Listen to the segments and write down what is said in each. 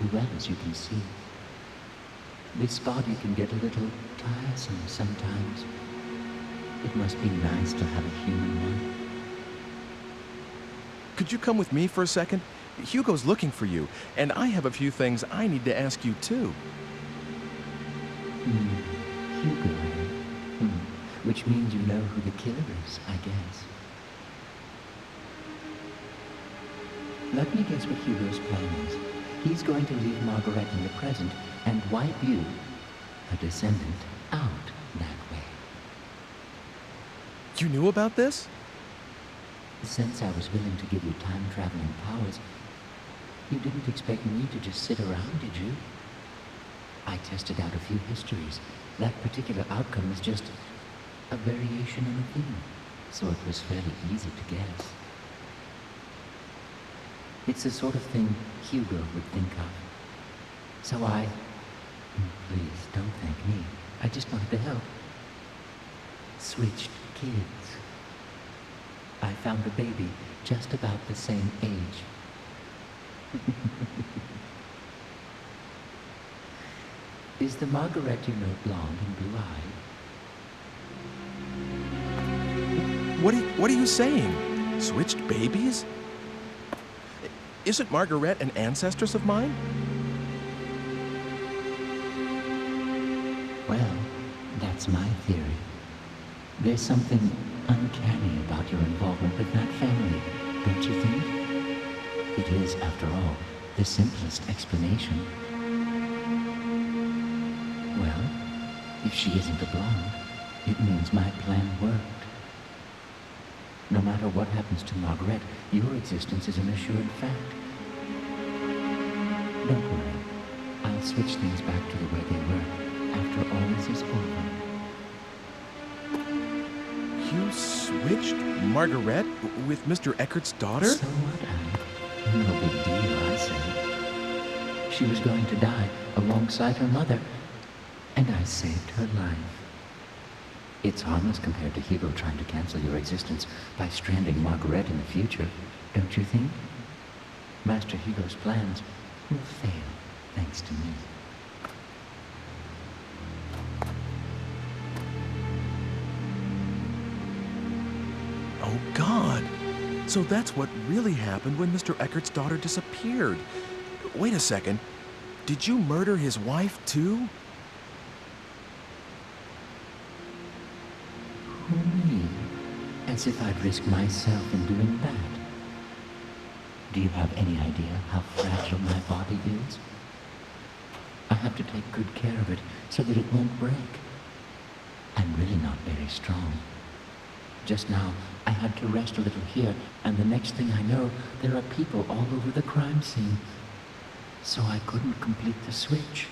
too well, as you can see. This body can get a little tiresome sometimes. It must be nice to have a human one. Could you come with me for a second? Hugo's looking for you, and I have a few things I need to ask you too. Hugo. Which means you know who the killer is, I guess. Let me guess what Hugo's plan is. He's going to leave Margaret in the present and wipe you, a descendant, out that way. You knew about this? Since I was willing to give you time-traveling powers, you didn't expect me to just sit around, did you? I tested out a few histories. That particular outcome is just a variation on a theme, so it was fairly easy to guess. It's the sort of thing Hugo would think of. So please don't thank me. I just wanted to help. Switched kids. I found a baby just about the same age. Is the Margaret you know blonde and blue-eyed? What are you saying? Switched babies? Isn't Margaret an ancestor of mine? Well, that's my theory. There's something uncanny about your involvement with that family, don't you think? It is, after all, the simplest explanation. Well, if she isn't a blonde, it means my plan worked. No matter what happens to Margaret, your existence is an assured fact. Don't worry. I'll switch things back to the way they were after all this is over. You switched Margaret with Mr. Eckert's daughter? So what, no big deal, I say. She was going to die alongside her mother, and I saved her life. It's harmless compared to Hugo trying to cancel your existence by stranding Margaret in the future, don't you think? Master Hugo's plans will fail, thanks to me. Oh, God. So that's what really happened when Mr. Eckert's daughter disappeared. Wait a second. Did you murder his wife, too? Me? As if I'd risk myself in doing that. Do you have any idea how fragile my body is? I have to take good care of it so that it won't break. I'm really not very strong. Just now, I had to rest a little here, and the next thing I know, there are people all over the crime scene. So I couldn't complete the switch.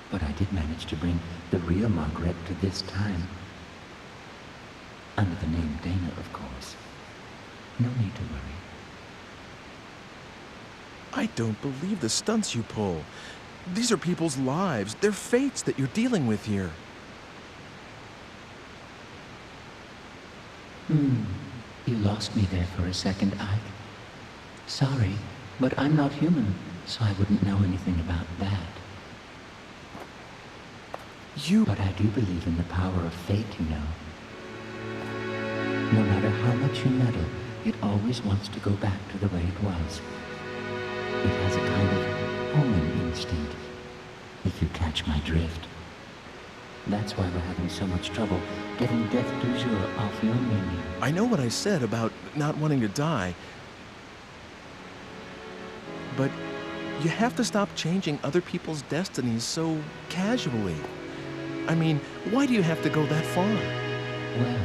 But I did manage to bring the real Margaret to this time. Under the name Dana, of course. No need to worry. I don't believe the stunts you pull. These are people's lives, their fates that you're dealing with here. You lost me there for a second, Ike. Sorry, but I'm not human, so I wouldn't know anything about that. But I do believe in the power of fate, you know. No matter how much you meddle, it always wants to go back to the way it was. It has a kind of homing instinct, if you catch my drift. That's why we're having so much trouble getting death du jour off your menu. I know what I said about not wanting to die, but you have to stop changing other people's destinies so casually. I mean, why do you have to go that far? Well,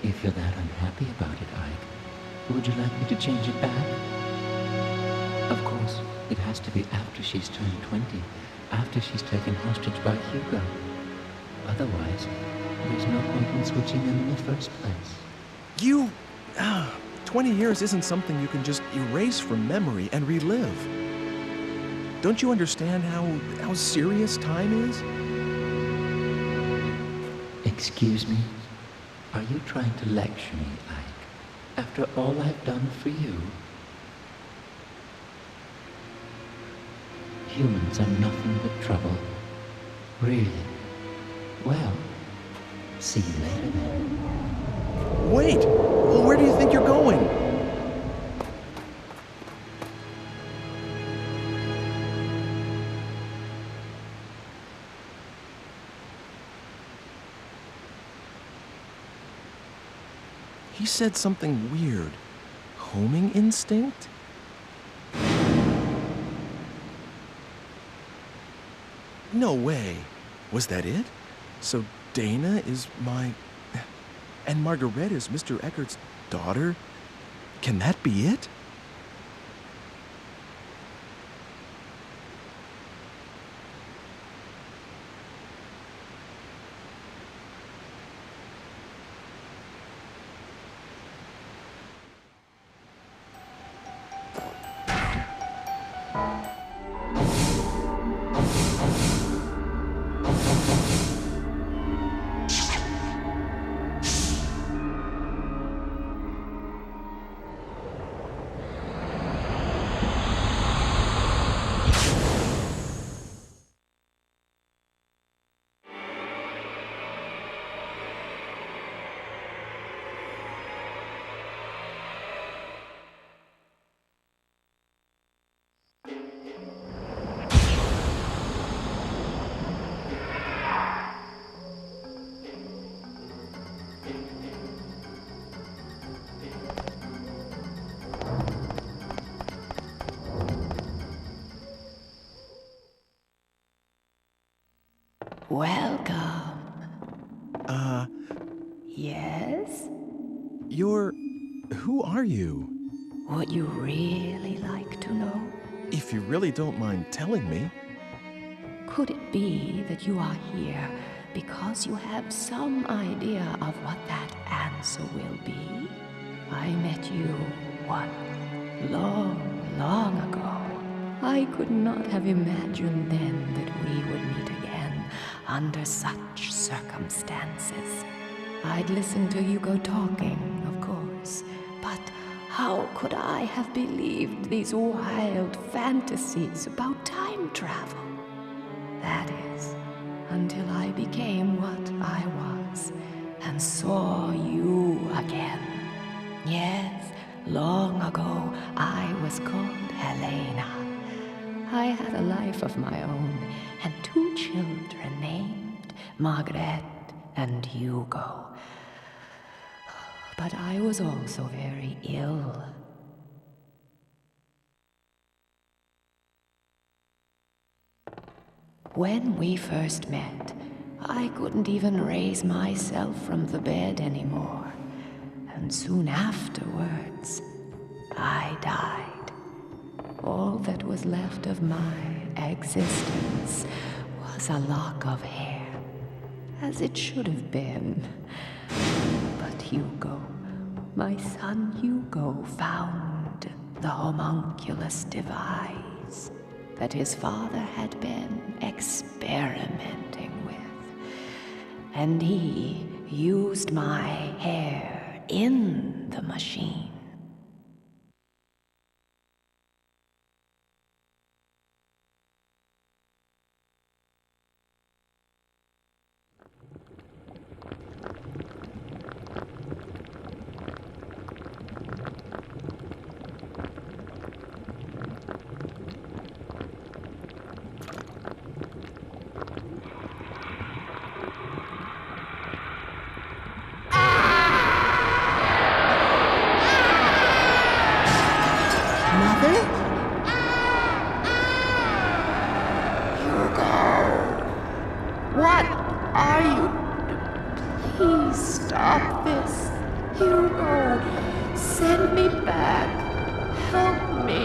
if you're that unhappy about it, Ike, would you like me to change it back? Of course, it has to be after she's turned 20, after she's taken hostage by Hugo. Otherwise, there's no point in switching them in the first place. 20 years isn't something you can just erase from memory and relive. Don't you understand how serious time is? Excuse me? Are you trying to lecture me, Ike? After all I've done for you? humans are nothing but trouble. Really? Well, see you later then. Wait! Where do you think you're going? He said something weird. Homing instinct? No way. Was that it? So Dana is my... And Margaret is Mr. Eckert's daughter? Can that be it? Welcome. Yes? Who are you? Would you really like to know? If you really don't mind telling me. Could it be that you are here because you have some idea of what that answer will be? I met you, what, long ago. I could not have imagined then that we would meet again under such circumstances. I'd listened to you go talking, of course, but how could I have believed these wild fantasies about time travel? That is, until I became what I was and saw you again. Yes, long ago I was called Helena. I had a life of my own and 2 children named Margaret and Hugo. But I was also very ill. When we first met, I couldn't even raise myself from the bed anymore. And soon afterwards, I died. All that was left of my existence was a lock of hair, as it should have been. But Hugo, my son Hugo, found the homunculus device that his father had been experimenting with. And he used my hair in the machine. What are you? Please stop this. Hugo, send me back. Help me.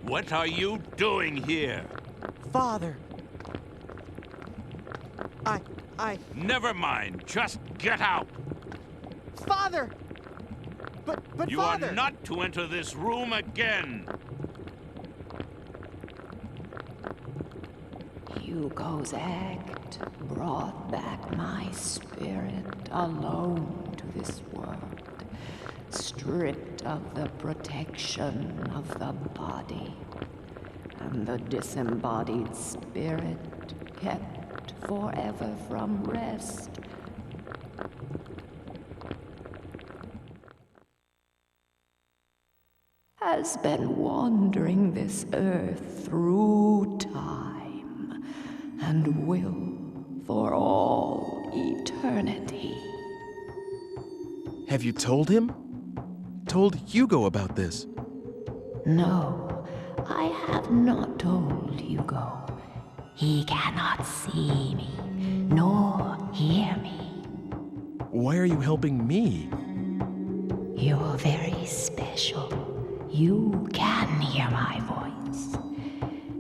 What are you doing here? Father. Never mind. Just get out. Father! But You Father! are not to enter this room again. Hugo's act brought back my spirit alone to this world, stripped of the protection of the body, and the disembodied spirit kept forever from rest. Has been wandering this earth through time and will for all eternity. Have you told him? Told Hugo about this? No, I have not told Hugo. He cannot see me, nor hear me. Why are you helping me? You're very special. You can hear my voice.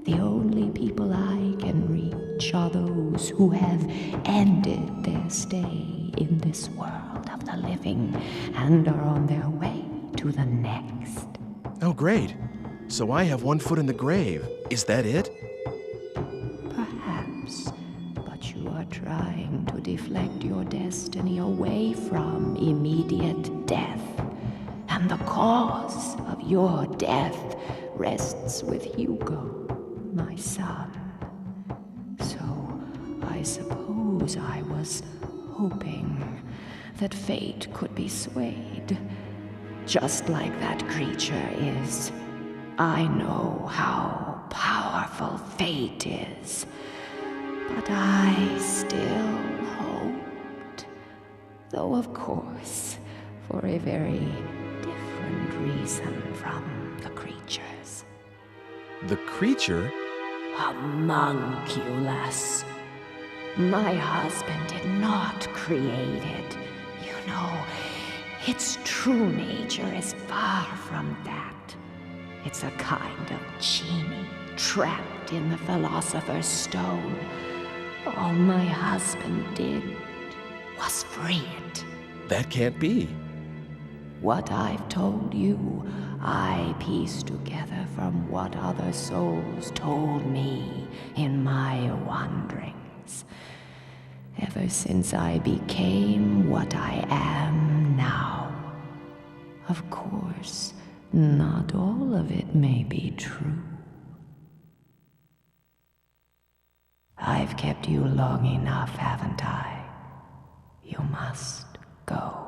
The only people I can reach are those who have ended their stay in this world of the living and are on their way to the next. Oh, great. So I have one foot in the grave. Is that it? Perhaps, but you are trying to deflect your destiny away from immediate death. And the cause of your death rests with Hugo, my son. So I suppose I was hoping that fate could be swayed, just like that creature is. I know how powerful fate is, but I still hoped, though of course, for a very different reason from the creatures. The creature? Homunculus. My husband did not create it. You know, its true nature is far from that. It's a kind of genie trapped in the Philosopher's Stone. All my husband did was free it. That can't be. What I've told you, I pieced together from what other souls told me in my wanderings. Ever since I became what I am now. Of course, not all of it may be true. I've kept you long enough, haven't I? You must go.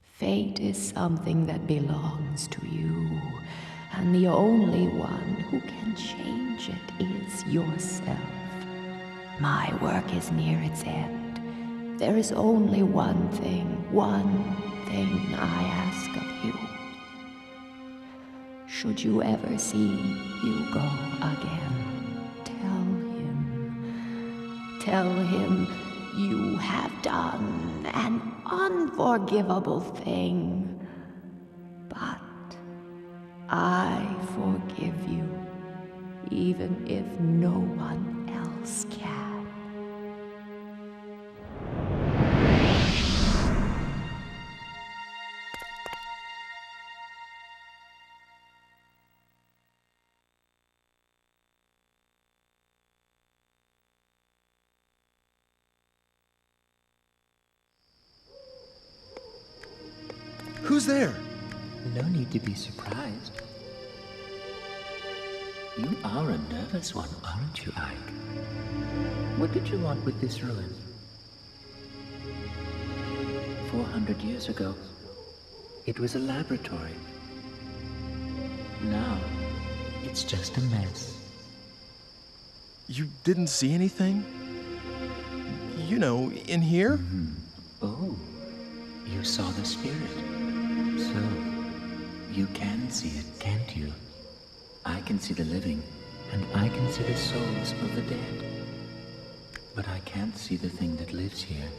Fate is something that belongs to you, and the only one who can change it is yourself. My work is near its end. There is only one thing I ask of you. Should you ever see Hugo again, tell him you have done an unforgivable thing, but I forgive you, even if no one else can. Who's there? No need to be surprised. You are a nervous one, aren't you, Ike? What did you want with this ruin? 400 years ago, it was a laboratory. Now, it's just a mess. You didn't see anything? You know, in here? Mm-hmm. Oh, you saw the spirit. So, you can see it, can't you? I can see the living, and I can see the souls of the dead. But I can't see the thing that lives here.